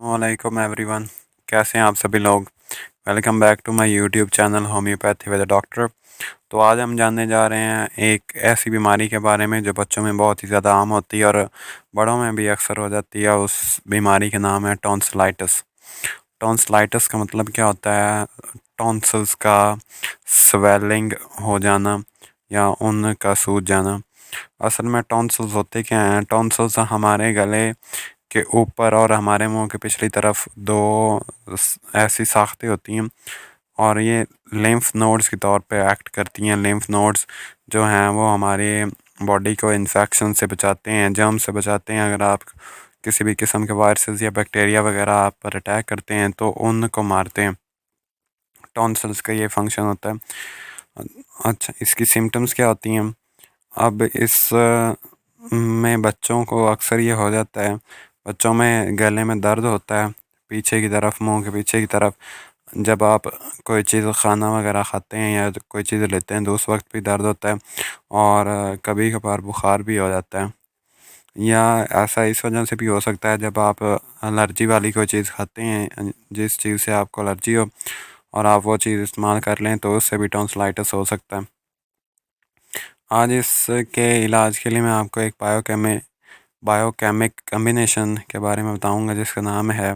वालेकुम एवरीवन। कैसे हैं आप सभी लोग। Welcome back to my YouTube channel homeopathy with doctor. तो आज हम जानने जा रहे हैं एक ऐसी बीमारी के बारे में जो बच्चों में बहुत ही ज़्यादा आम होती है और बड़ों में भी अक्सर हो जाती है। उस बीमारी का नाम है टॉन्सिलाइटिस। टॉन्सिलाइटिस का मतलब क्या होता है? टॉन्सिल्स का स्वेलिंग हो जाना या उनका सूज जाना। असल में टॉन्सिल्स होते क्या हैं? टॉन्सिल्स हमारे गले के ऊपर और हमारे मुंह के पिछली तरफ दो ऐसी साख्तें होती हैं और ये लिम्फ नोड्स के तौर पे एक्ट करती हैं। लिम्फ नोड्स जो हैं वो हमारे बॉडी को इन्फेक्शन से बचाते हैं, जर्म से बचाते हैं। अगर आप किसी भी किस्म के वायरसेस या बैक्टीरिया वगैरह आप पर अटैक करते हैं तो उनको मारते हैं। टॉन्सिल्स का ये फंक्शन होता है। अच्छा, इसकी सिम्टम्स क्या होती हैं? अब इस में बच्चों को अक्सर ये हो जाता है, बच्चों में गले में दर्द होता है पीछे की तरफ, मुंह के पीछे की तरफ। जब आप कोई चीज़ खाना वगैरह खाते हैं या कोई चीज़ लेते हैं तो उस वक्त भी दर्द होता है और कभी कभार बुखार भी हो जाता है। या ऐसा इस वजह से भी हो सकता है जब आप एलर्जी वाली कोई चीज़ खाते हैं, जिस चीज़ से आपको एलर्जी हो और आप वो चीज़ इस्तेमाल कर लें तो उससे भी टॉन्सिलाइटिस हो सकता है। आज इसके इलाज के लिए मैं आपको एक बायोकेमिक कम्बिनेशन के बारे में बताऊंगा जिसका नाम है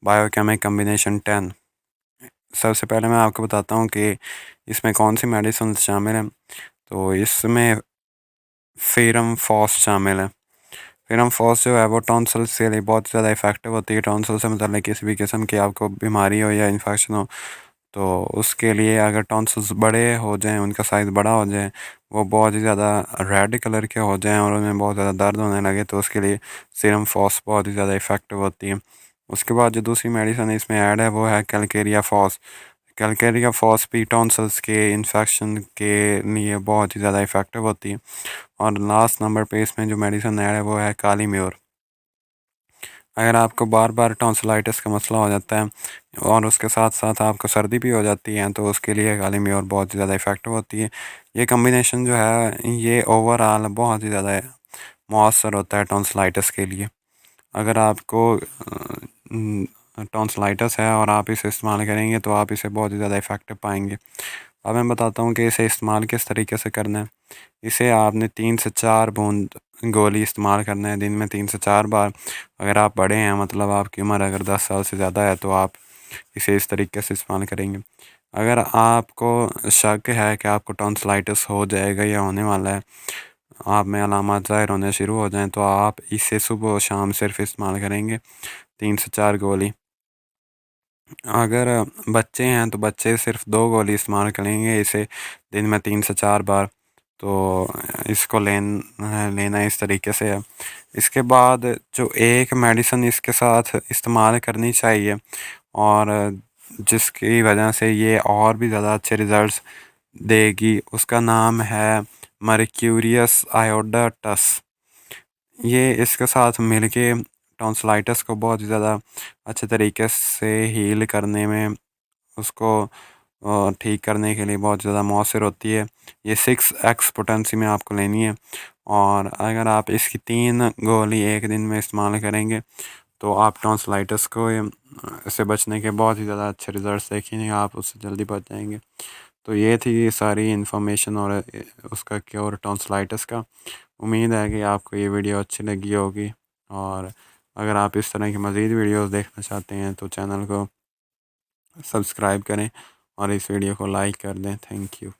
बायोकेमिक कम्बिनेशन 10। सबसे पहले मैं आपको बताता हूँ कि इसमें कौन सी मेडिसिन शामिल हैं। तो इसमें फेरम फॉस शामिल है। फेरम फॉस जो है वो टॉन्सिल्स के लिए बहुत ज़्यादा इफेक्टिव होती है। टॉन्सिल से मतलब किसी भी किस्म की आपको बीमारी हो या इन्फेक्शन हो तो उसके लिए अगर टॉन्सिल्स बड़े हो जाएं, उनका साइज़ बड़ा हो जाए, वो बहुत ही ज़्यादा रेड कलर के हो जाएं और उनमें बहुत ज़्यादा दर्द होने लगे तो उसके लिए सीरम फॉस बहुत ही ज़्यादा इफ़ेक्टिव होती है। उसके बाद जो दूसरी मेडिसिन इसमें ऐड है वो है कैलकेरिया फॉस। कैलकेरिया फॉस भी टॉन्सिल्स के इन्फेक्शन के लिए बहुत ही ज़्यादा इफ़ेक्टिव होती है। और लास्ट नंबर पे इसमें जो मेडिसिन ऐड है वो है काली म्योर। अगर आपको बार बार टॉन्सिलाइटिस का मसला हो जाता है और उसके साथ साथ आपको सर्दी भी हो जाती है तो उसके लिए काली म्योर बहुत ही ज़्यादा इफ़ेक्टिव होती है। ये कम्बिनेशन जो है ये ओवरऑल बहुत ही ज़्यादा मौसर होता है टॉन्सिलाइटिस के लिए। अगर आपको टॉन्सिलाइटिस है और आप इसे इस्तेमाल करेंगे तो आप इसे बहुत ही ज़्यादा इफ़ेक्टिव पाएंगे। अब मैं बताता हूँ कि इसे इस्तेमाल किस तरीके से करना है। इसे आपने 3 से 4 बूंद गोली इस्तेमाल करना है दिन में 3 से 4 बार। अगर आप बड़े हैं, मतलब आपकी उम्र अगर 10 साल से ज़्यादा है तो आप इसे इस तरीके से इस्तेमाल करेंगे। अगर आपको शक है कि आपको टॉन्सिलाइटिस हो जाएगा या होने वाला है, आप में अलामत ज़ाहिर होने शुरू हो जाएं तो आप इसे सुबह और शाम सिर्फ इस्तेमाल करेंगे 3 से 4 गोली। अगर बच्चे हैं तो बच्चे सिर्फ 2 गोली इस्तेमाल करेंगे इसे दिन में 3 से 4 बार। तो इसको लेना इस तरीके से है। इसके बाद जो एक मेडिसिन इसके साथ इस्तेमाल करनी चाहिए और जिसकी वजह से ये और भी ज़्यादा अच्छे रिज़ल्ट्स देगी, उसका नाम है मर्क्यूरियस आयोडाटस। ये इसके साथ मिलके टॉन्सिलाइटिस को बहुत ही ज़्यादा अच्छे तरीके से हील करने में, उसको ठीक करने के लिए बहुत ज़्यादा मौसर होती है। ये 6x पोटेंसी में आपको लेनी है और अगर आप इसकी 3 गोली एक दिन में इस्तेमाल करेंगे तो आप टॉन्सिलाइटिस को से बचने के बहुत ही ज़्यादा अच्छे रिज़ल्ट्स देखेंगे, आप उससे जल्दी बच जाएंगे। तो ये थी सारी इन्फॉर्मेशन और उसका क्योर टॉन्सिलाइटिस का। उम्मीद है कि आपको ये वीडियो अच्छी लगी होगी और अगर आप इस तरह की मज़ीद वीडियोस देखना चाहते हैं तो चैनल को सब्सक्राइब करें और इस वीडियो को लाइक कर दें। Thank you.